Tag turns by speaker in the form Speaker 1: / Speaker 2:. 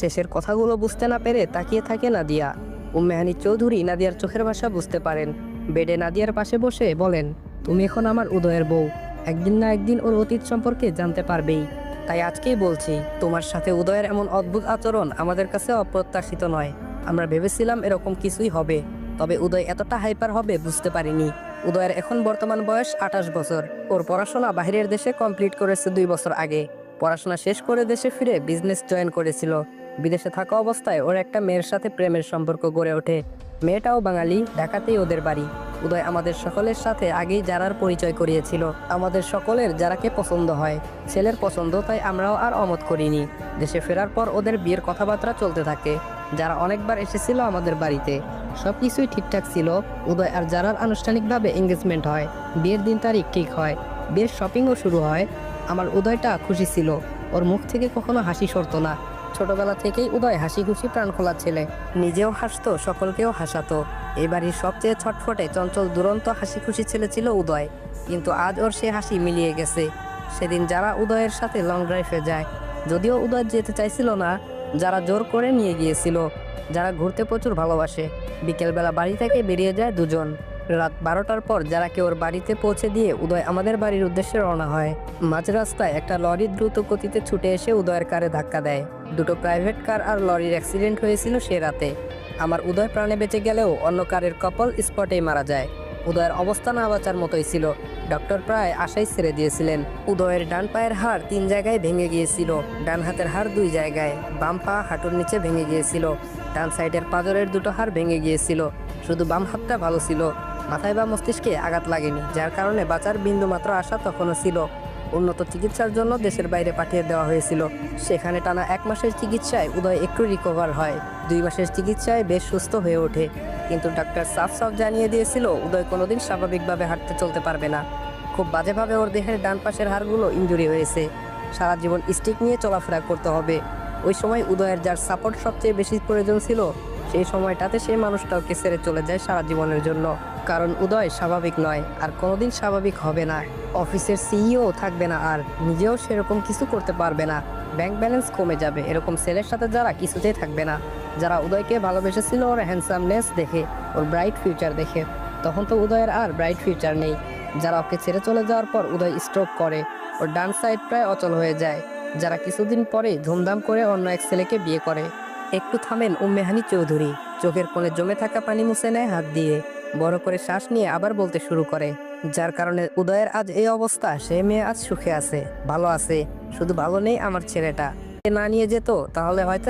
Speaker 1: শেষের কথাগুলো বুঝতে না পেরে তাকিয়ে থাকে নাদিয়া। উম্মেহানি চৌধুরী নাদিয়ার চোখের ভাষা বুঝতে পারেন। বেডে নাদিয়ার পাশে বসে বলেন, তুমি এখন আমার উদয়ের বউ, একদিন না একদিন ওর অতীত সম্পর্কে জানতে পারবেই। তাই আজকেই বলছি, তোমার সাথে উদয়ের এমন অদ্ভুত আচরণ আমাদের কাছে অপ্রত্যাশিত নয়। আমরা ভেবেছিলাম এরকম কিছুই হবে, তবে উদয় এতটা হাইপার হবে বুঝতে পারিনি। উদয়ের এখন বর্তমান বয়স 28 বছর। ওর পড়াশোনা বাইরের দেশে কমপ্লিট করেছে 2 বছর আগে। পড়াশোনা শেষ করে দেশে ফিরে বিজনেস জয়েন করেছিল। বিদেশে থাকা অবস্থায় ওর একটা মেয়ের সাথে প্রেমের সম্পর্ক গড়ে ওঠে। মেয়েটাও বাঙালি, ঢাকাতেই ওদের বাড়ি। উদয় আমাদের সকলের সাথে আগেই যারার পরিচয় করিয়েছিল। আমাদের সকলের যারাকে পছন্দ হয়, ছেলের পছন্দ, তাই আমরাও আর অমত করিনি। দেশে ফেরার পর ওদের বিয়ের কথাবার্তা চলতে থাকে। যারা অনেকবার এসেছিল আমাদের বাড়িতে, সবকিছুই ঠিকঠাক ছিল। উদয় আর যারার আনুষ্ঠানিকভাবে এঙ্গেজমেন্ট হয়, বিয়ের দিন তারিখ ঠিক হয়, বিয়ের শপিংও শুরু হয়। আমার উদয়টা খুশি ছিল, ওর মুখ থেকে কখনো হাসি সরতো না। ছোটবেলা থেকেই উদয় হাসি খুশি প্রাণ খোলা ছেলে, নিজেও হাসতো, সকলকেও হাসাতো। এই বাড়ির সবচেয়ে ছটফটে চঞ্চল দুরন্ত হাসি খুশি ছেলে ছিল উদয়। কিন্তু আজ ওর সে হাসি মিলিয়ে গেছে। সেদিন যারা উদয়ের সাথে লং ড্রাইভে যায়, যদিও উদয় যেতে চাইছিল না, যারা জোর করে নিয়ে গিয়েছিল। যারা ঘুরতে প্রচুর ভালোবাসে, বিকেলবেলা বাড়ি থেকে বেরিয়ে যায় দুজন। রাত 12টার পর যারাকে ওর বাড়িতে পৌঁছে দিয়ে উদয় আমাদের বাড়ির উদ্দেশ্যে রওনা হয়। মাঝ রাস্তায় একটা লরি দ্রুত গতিতে ছুটে এসে উদয়ের কারে ধাক্কা দেয়। দুটো প্রাইভেট কার আর লরির অ্যাক্সিডেন্ট হয়েছিল সে রাতে। আমার উদয় প্রাণে বেঁচে গেলেও অন্য কারের কপল স্পটেই মারা যায়। উদয়ের অবস্থা না বাঁচার মতোই ছিল। ডক্টর প্রায় আশাই ছেড়ে দিয়েছিলেন। উদয়ের ডান পায়ের হাড় 3 জায়গায় ভেঙে গিয়েছিল, ডান হাতের হাড় 2 জায়গায়, বাম পা হাঁটুর নিচে ভেঙে গিয়েছিল, ডান সাইডের পাঁজরের 2টো হাড় ভেঙে গিয়েছিল। শুধু বাম হাতটা ভালো ছিল, মাথায় বা মস্তিষ্কে আঘাত লাগেনি, যার কারণে বাঁচার বিন্দুমাত্র আশা তখনও ছিল। উন্নত চিকিৎসার জন্য দেশের বাইরে পাঠিয়ে দেওয়া হয়েছিল। সেখানে টানা 1 মাসের চিকিৎসায় উদয় একটু রিকভার হয়। 2 মাসের চিকিৎসায় বেশ সুস্থ হয়ে ওঠে। কিন্তু ডাক্তার সাফ জানিয়ে দিয়েছিল উদয় কোনোদিন স্বাভাবিকভাবে হাঁটতে চলতে পারবে না। খুব বাজেভাবে ওর দেহের ডান পাশের হাড়গুলো ইনজুরি হয়েছে। সারা জীবন স্টিক নিয়ে চলাফেরা করতে হবে। ওই সময় উদয়ের যার সাপোর্ট সবচেয়ে বেশি প্রয়োজন ছিল, সেই সময়টাতে সেই মানুষটাকে ছেড়ে চলে যায় সারা জীবনের জন্য। কারণ উদয় স্বাভাবিক নয়, আর কোনোদিন স্বাভাবিক হবে না। অফিসের সিইও থাকবে না, আর নিজেও সেরকম কিছু করতে পারবে না। ব্যাংক ব্যালেন্স কমে যাবে। এরকম ছেলের সাথে যারা কিছুতেই থাকবে না। যারা উদয়কে ভালোবেসেছিল ওর হ্যান্ডসামনেস দেখে, ওর ব্রাইট ফিউচার দেখে, তখন তো উদয়ের আর ব্রাইট ফিউচার নেই। যারা ওকে ছেড়ে চলে যাওয়ার পর উদয় স্ট্রোক করে, ওর ডান সাইড প্রায় অচল হয়ে যায়। যারা কিছুদিন পরে ধুমধাম করে অন্য এক ছেলেকে বিয়ে করে। একটু থামেন উম্মেহানি চৌধুরী, চোখের কোণে জমে থাকা পানি মুছে নেয় হাত দিয়ে। বড় করে শ্বাস নিয়ে আবার বলতে শুরু করে, যার কারণে উদয়ের আজ এই অবস্থা। সে মেয়ে আজ সুখে আছে, ভালো আছে। শুধু ভালো নেই আমার ছেলেটা। না নিয়ে যেত তাহলে হয়তো